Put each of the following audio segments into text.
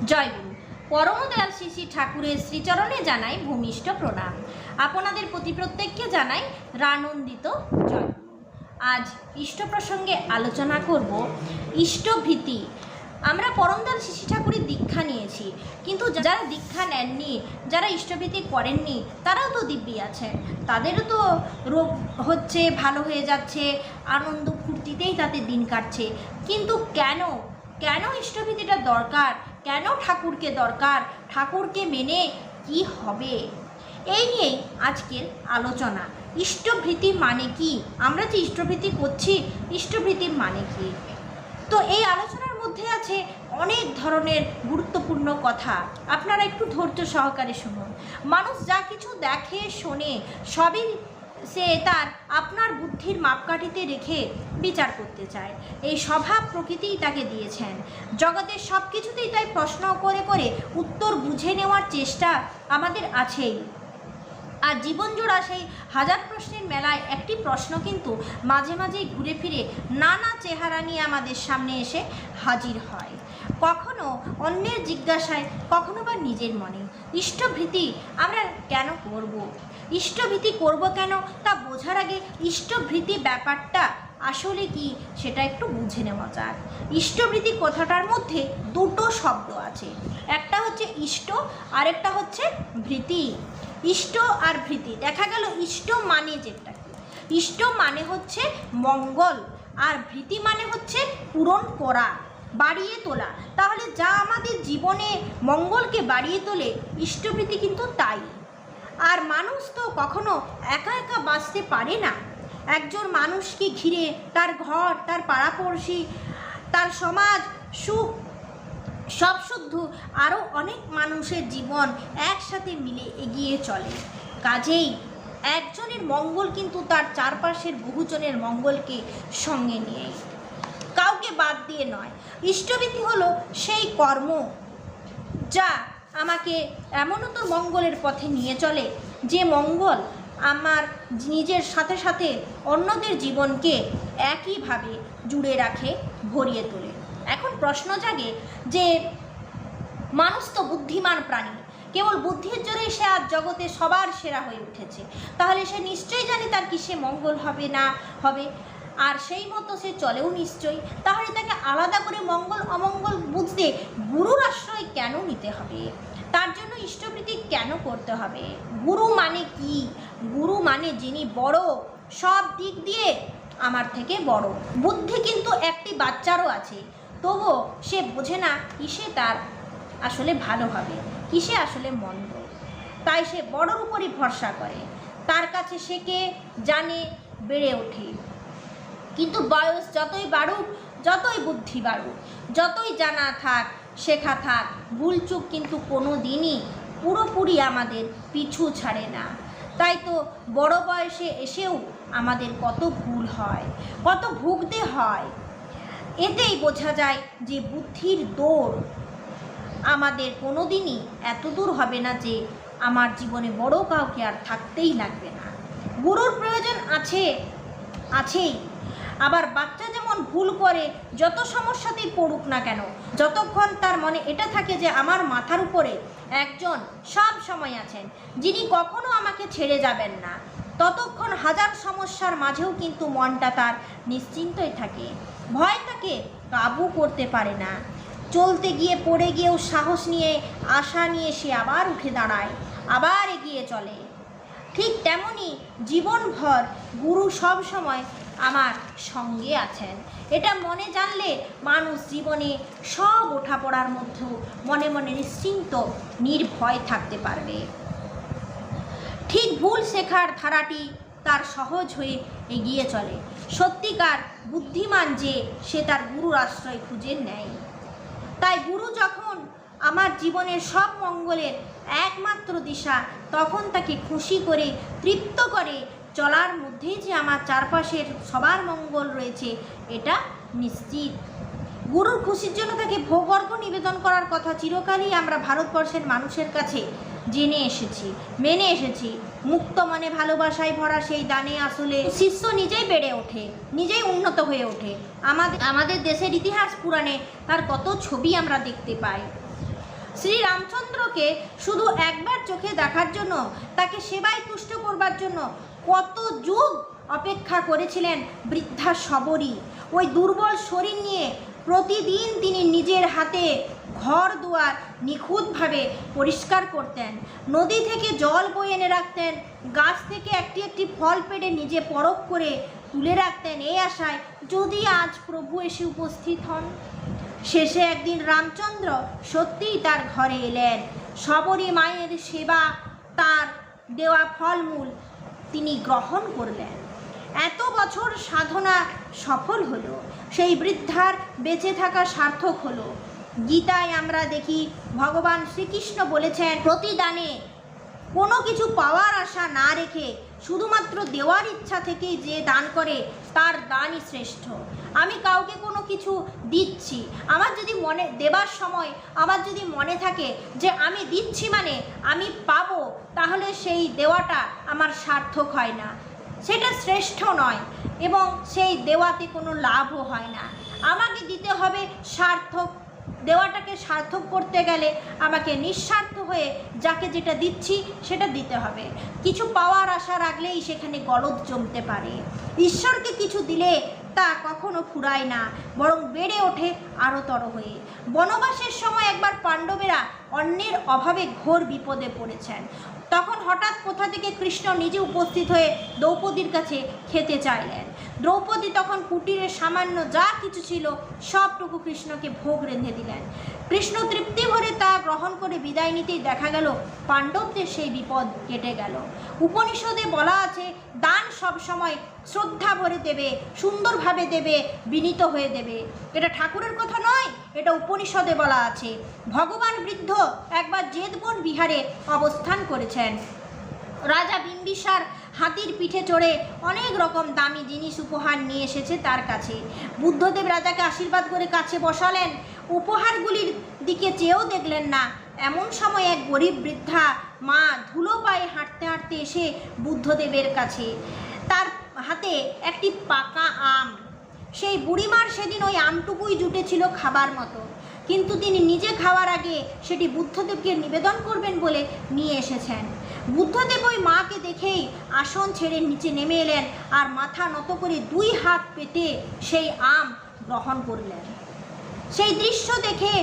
জয় গুরু। পরমদয়াল শ্রী শ্রী ঠাকুরের শ্রীচরণে জানাই ভূমিষ্ঠ প্রণাম। আপনাদের প্রতি প্রত্যেককে জানাই রানন্দিত জয় গুরু। আজ ইষ্ট প্রসঙ্গে আলোচনা করব ইষ্টভীতি। আমরা পরমদয়াল শ্রী শ্রী ঠাকুরের দীক্ষা নিয়েছি, কিন্তু যারা দীক্ষা নেননি, যারা ইষ্টভীতি করেননি, তারাও তো দিব্যি আছেন। তাদেরও তো রোগ হচ্ছে, ভালো হয়ে যাচ্ছে, আনন্দ ফুর্তিতেই তাদের দিন কাটছে। কিন্তু কেন ইষ্টভীতিটা দরকার? কেন ঠাকুরকে দরকার? ঠাকুরকে মেনে কি হবে? এই নিয়েই আজকের আলোচনা। ইষ্টভীতি মানে কি? আমরা যে ইষ্টভীতি করছি, ইষ্টভীতি মানে কি? তো এই আলোচনার মধ্যে আছে অনেক ধরনের গুরুত্বপূর্ণ কথা। আপনারা একটু ধৈর্য সহকারে শুনুন। মানুষ যা কিছু দেখে শোনে, সবই সে তার আপনার বুদ্ধির মাপকাঠিতে রেখে বিচার করতে চায়। এই স্বভাব প্রকৃতিই তাকে দিয়েছেন। জগতের সব কিছুতেই তাই প্রশ্ন করে করে উত্তর বুঝে নেওয়ার চেষ্টা আমাদের আছেই। আর জীবনজোড়া সেই হাজার প্রশ্নের মেলায় একটি প্রশ্ন কিন্তু মাঝে মাঝেই ঘুরে ফিরে নানা চেহারা নিয়ে আমাদের সামনে এসে হাজির হয়। কখনো অন্যের জিজ্ঞাসায়, কখনো বা নিজের মনে। ইষ্টভীতি আমরা কেন করব? ইষ্টভীতি করব কেন তা বোঝার আগে ইষ্টভীতি ব্যাপারটা আসলে কি সেটা একটু বুঝে নেওয়া যাক। ইষ্টভীতি কথাটার মধ্যে দুটো শব্দ আছে, একটা হচ্ছে ইষ্ট আর একটা হচ্ছে ভীতি। ইষ্ট আর ভীতি, দেখা গেল ইষ্ট মানে যেটা কি, ইষ্ট মানে হচ্ছে মঙ্গল, আর ভীতি মানে হচ্ছে পূরণ করা, বাড়িয়ে তোলা। তাহলে যা আমাদের জীবনে মঙ্গলকে বাড়িয়ে তোলে, ইষ্টভীতি কিন্তু তাই। আর মানুষ তো কখনো একা একা বাঁচতে পারে না। একজন মানুষকে ঘিরে তার ঘর, তার পাড়াপড়শি, তার সমাজ, সুখ, সব শুদ্ধ আরও অনেক মানুষের জীবন একসাথে মিলে এগিয়ে চলে। কাজেই একজনের মঙ্গল কিন্তু তার চারপাশের বহুজনের মঙ্গলকে সঙ্গে নিয়ে, কাউকে বাদ দিয়ে নয়। ইষ্টভীতি হলো সেই কর্ম যা আমাকে এমনও তো মঙ্গলের পথে নিয়ে চলে যে মঙ্গল আমার নিজের সাথে সাথে অন্যদের জীবনকে একইভাবে জুড়ে রাখে, ভরিয়ে তোলে। এখন প্রশ্ন জাগে যে মানুষ তো বুদ্ধিমান প্রাণী, কেবল বুদ্ধির জোরেই সে আজ জগতে সবার সেরা হয়ে উঠেছে। তাহলে সে নিশ্চয়ই জানে তার কিসে মঙ্গল হবে না হবে, আর সেই মতো সে চলেও নিশ্চয়ই। তাহলে তাকে আলাদা করে মঙ্গল অমঙ্গল বুঝতে গুরুর আশ্রয় কেন নিতে হবে? তার জন্য ইষ্টভীতি কেন করতে হবে? গুরু মানে কি? গুরু মানে যিনি বড়, সব দিক দিয়ে আমার থেকে বড়। বুদ্ধি কিন্তু একটি বাচ্চারও আছে, তবুও সে বোঝে না কিসে তার আসলে ভালো হবে, কিসে আসলে মন্দ। তাই সে বড়র উপরই ভরসা করে, তার কাছে সে কে জানে, বেড়ে ওঠে। কিন্তু বয়স যতই বাড়ুক, যতই বুদ্ধি বাড়ুক, যতই জানা থাক, শেখা থাক, ভুলচুক কিন্তু কোনো দিনই পুরোপুরি আমাদের পিছু ছাড়ে না। তাই তো বড় বয়সে এসেও আমাদের কত ভুল হয়, কত ভুগতে হয়। এতেই বোঝা যায় যে বুদ্ধির দৌড় আমাদের কোনো দিনই এত দূর হবে না যে আমার জীবনে বড় কাউকে আর থাকতেই লাগবে না। গুরুর প্রয়োজন আছেই। আবার বাচ্চা যেমন ভুল করে, যত সমস্যাতেই পড়ুক না কেন, যতক্ষণ তার মনে এটা থাকে যে আমার মাথার উপরে একজন সব সময় আছেন, যিনি কখনো আমাকে ছেড়ে যাবেন না, ততক্ষণ হাজার সমস্যার মাঝেও কিন্তু মনটা তার নিশ্চিন্তই থাকে। ভয় তাকে কাবু করতে পারে না। চলতে গিয়ে পড়ে গিয়েও সাহস নিয়ে, আশা নিয়ে সে আবার উঠে দাঁড়ায়, আবার এগিয়ে চলে। ঠিক তেমনই জীবনভর গুরু সব সময় আমার সঙ্গে আছেন। এটা মনে জানলে মানুষ জীবনে সব ওঠাপড়ার মধ্যেও মনে মনে নিশ্চিন্ত নির্ভয় থাকতে পারবে। ঠিক ভুল শেখার ধারাটি তার সহজ হয়ে এগিয়ে চলে। সত্যিকার বুদ্ধিমান যে, সে তার গুরুর আশ্রয় খুঁজে নেয়। তাই গুরু যখন আমার জীবনের সব মঙ্গলের একমাত্র দিশা, তখন তাকে খুশি করে, তৃপ্ত করে চলার মধ্যেই যে আমার চারপাশের সবার মঙ্গল রয়েছে, এটা নিশ্চিত। গুরুর খুশির জন্য তাকে ভোগর্ঘ নিবেদন করার কথা চিরকালই আমরা ভারতবর্ষের মানুষের কাছে জেনে এসেছি, মেনে এসেছি। মুক্ত মনে ভালোবাসায় ভরা সেই দানে আসলে শিষ্য নিজেই বেড়ে ওঠে, নিজেই উন্নত হয়ে ওঠে। আমাদের দেশের ইতিহাস পুরাণে তার কত ছবি আমরা দেখতে পাই। শ্রী রামচন্দ্রকে শুধু একবার চোখে দেখার জন্য, তাকে সেবায় তুষ্ট করবার জন্য কত যুগ অপেক্ষা করেছিলেন বৃদ্ধা শবরী। ওই দুর্বল শরীর নিয়ে প্রতিদিন তিনি নিজের হাতে ঘর দুয়ার নিখুঁতভাবে পরিষ্কার করতেন, নদী থেকে জল বয়ে এনে রাখতেন, গাছ থেকে একটি একটি ফল পেড়ে নিজে পরখ করে তুলে রাখতেন, এই আশায় যদি আজ প্রভু এসে উপস্থিত হন। শেষে একদিন রামচন্দ্র সত্যিই তার ঘরে এলেন। শবরী মায়ের সেবা, তার দেওয়া ফলমূল তিনি গ্রহণ করলেন। এত বছর সাধনা সফল হলো, সেই বৃদ্ধার বেঁচে থাকা সার্থক হলো। গীতায় আমরা দেখি ভগবান শ্রীকৃষ্ণ বলেছেন, প্রতিদানে কোনো কিছু পাওয়ার আশা না রেখে শুধুমাত্র দেওয়ার ইচ্ছা থেকেই যে দান করে তার দানই শ্রেষ্ঠ। আমি কাউকে কোনো কিছু দিচ্ছি, আমার যদি মনে দেবার সময় আমার যদি মনে থাকে যে আমি দিচ্ছি মানে আমি পাবো, তাহলে সেই দেওয়াটা আমার সার্থক হয় না, সেটা শ্রেষ্ঠ নয় এবং সেই দেওয়াতে কোনো লাভও হয় না। আমাকে দিতে হবে সার্থক, দেওয়াটাকে সার্থক করতে গেলে আমাকে নিঃস্বার্থ হয়ে যাকে যেটা দিচ্ছি সেটা দিতে হবে। কিছু পাওয়ার আশা রাখলেই সেখানে গলদ জমতে পারে। ঈশ্বরকে কিছু দিলে তা কখনো ফুরায় না, বরং বেড়ে ওঠে আরোতর হয়ে। বনবাসের সময় একবার পাণ্ডবেরা অন্যের অভাবে ঘোর বিপদে পড়েছেন। তখন হঠাৎ কোথা থেকে কৃষ্ণ নিজে উপস্থিত হয়ে দ্রৌপদীর কাছে খেতে চাইলেন। দ্রৌপদী তখন কুটিরে সামান্য যা কিছু ছিল সবটুকু কৃষ্ণকে ভোগ রেঁধে দিলেন। কৃষ্ণ তৃপ্তি ভরে তা গ্রহণ করে বিদায় নিতেই দেখা গেল পাণ্ডবদের সেই বিপদ কেটে গেল। উপনিষদে বলা আছে, দান সব সময় শ্রদ্ধা ভরে দেবে, সুন্দরভাবে দেবে, বিনীত হয়ে দেবে। এটা ঠাকুরের কথা নয়, এটা উপনিষদে বলা আছে। ভগবান বৃদ্ধ একবার জেদবন বিহারে অবস্থান করেছেন। রাজা বিম্বিসার হাতির পিঠে চড়ে অনেক রকম দামি জিনিস উপহার নিয়ে এসেছে তার কাছে। বুদ্ধদেব রাজাকে আশীর্বাদ করে কাছে বসালেন, উপহারগুলির দিকে চেয়েও দেখলেন না। এমন সময় এক গরিব বৃদ্ধা মা ধুলো পায়ে হাঁটতে হাঁটতে এসে বুদ্ধদেবের কাছে, তার হাতে একটি পাকা আম। সেই বুড়িমার সেদিন ওই আমটুকুই জুটেছিল খাবার মতো, কিন্তু তিনি নিজে খাওয়ার আগে সেটি বুদ্ধদেবকে নিবেদন করবেন বলে নিয়ে এসেছেন। বুদ্ধদেব ওই মাকে দেখেই আসন ছেড়ে নিচে নেমে এলেন আর মাথা নত করে 2 হাত পেতে সেই আম গ্রহণ করলেন। সেই দৃশ্য দেখে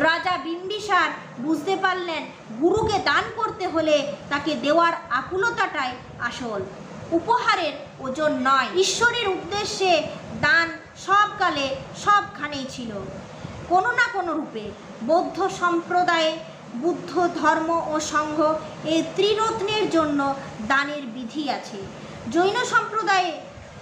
রাজা বিম্বিসার বুঝতে পারলেন, গুরুকে দান করতে হলে তাকে দেওয়ার আকুলতাটাই আসল, উপহারের ওজন নয়। ঈশ্বরের উদ্দেশ্যে দান সবকালে সবখানেই ছিল, কোনো না কোনো রূপে। বৌদ্ধ সম্প্রদায়ে বুদ্ধ ধর্ম ও সংঘ এই ত্রিরত্নের জন্য দানের বিধি আছে। জৈন সম্প্রদায়ে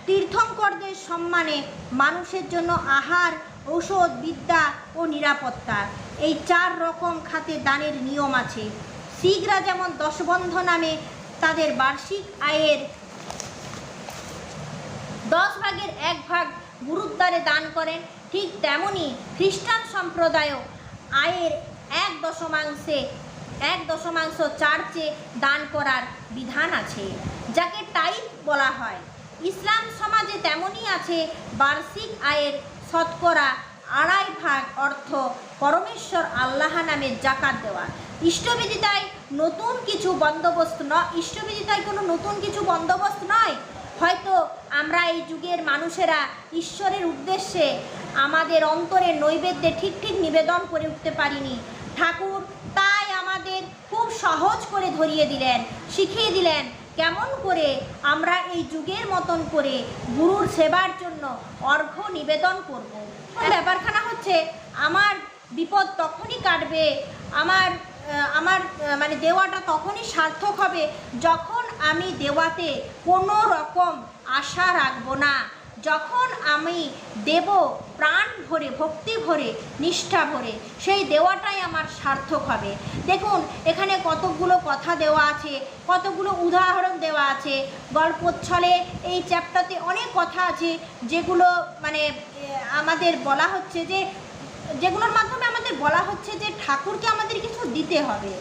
তীর্থঙ্করদের সম্মানে মানুষের জন্য আহার, ঔষধ, বিদ্যা ও নিরাপত্তা, এই 4 রকম খাতে দানের নিয়ম আছে। শিখরা যেমন দশবন্ধ নামে তাদের বার্ষিক আয়ের 10 ভাগের 1 ভাগ গুরুদ্বারে দান করেন, ঠিক তেমনি খ্রিস্টান সম্প্রদায়ও আয়ের 1/4 চার্চে দান করার বিধান আছে, যাকে টাইপ বলা হয়। ইসলাম সমাজে তেমনই আছে বার্ষিক আয়ের শতকরা 2.5 ভাগ অর্থ পরমেশ্বর আল্লাহ নামে জাকাত দেওয়া। ইষ্টবিদিতায় নতুন কিছু বন্দোবস্ত ইষ্টবিদিতায় কোনো নতুন কিছু বন্দোবস্ত নয়। হয়তো আমরা এই যুগের মানুষেরা ঈশ্বরের উদ্দেশ্যে আমাদের অন্তরের নৈবেদ্যে ঠিক ঠিক নিবেদন করে উঠতে পারিনি। ঠাকুর তাই আমাদের খুব সহজ করে ধরিয়ে দিলেন, শিখিয়ে দিলেন কেমন করে আমরা এই যুগের মতন করে গুরুর সেবার জন্য অর্ঘ্য নিবেদন করব। ব্যাপারখানা হচ্ছে, আমার বিপদ তখনই কাটবে, আমার মানে দেওয়াটা তখনই সার্থক হবে যখন আমি দেওয়াতে কোনো রকম আশা রাখবো না, যখন আমি দেব প্রাণ ভরে, ভক্তি ভরে, নিষ্ঠা ভরে, সেই দেওয়াটাই আমার সার্থক হবে। দেখুন এখানে কতগুলো কথা দেওয়া আছে, কতগুলো উদাহরণ দেওয়া আছে। গল্পচ্ছলে এই চ্যাপ্টারতে অনেক কথা আছে যেগুলো মানে আমাদের বলা হচ্ছে যে, যেগুলোর মাধ্যমে আমাদের বলা হচ্ছে যে ঠাকুরকে আমাদের কিছু দিতে হবে,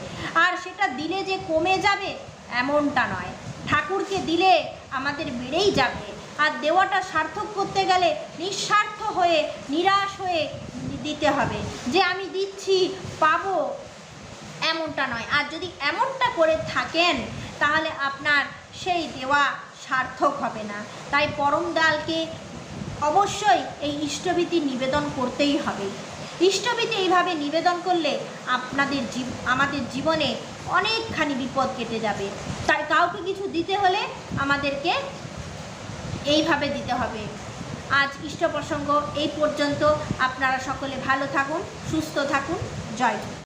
আর সেটা দিলে যে কমে যাবে এমনটা নয়। ঠাকুরকে দিলে আমাদের বেড়েই যাবে। আর দেওয়াটা সার্থক করতে গেলে নিঃস্বার্থ হয়ে, নিরাশ হয়ে দিতে হবে। যে আমি দিচ্ছি পাবো, এমনটা নয়। আর যদি এমনটা করে থাকেন তাহলে আপনার সেই দেওয়া সার্থক হবে না। তাই পরম দয়ালকে অবশ্যই এই ইষ্টভীতি নিবেদন করতেই হবে। ইষ্টভীতি এইভাবে নিবেদন করলে আমাদের জীবনে অনেকখানি বিপদ কেটে যাবে। তাই কাউকে কিছু দিতে হলে আমাদেরকে এইভাবে দিতে হবে। আজ ইষ্ট প্রসঙ্গ এই পর্যন্ত। আপনারা সকলে ভালো থাকুন, সুস্থ থাকুন। জয় গুরু।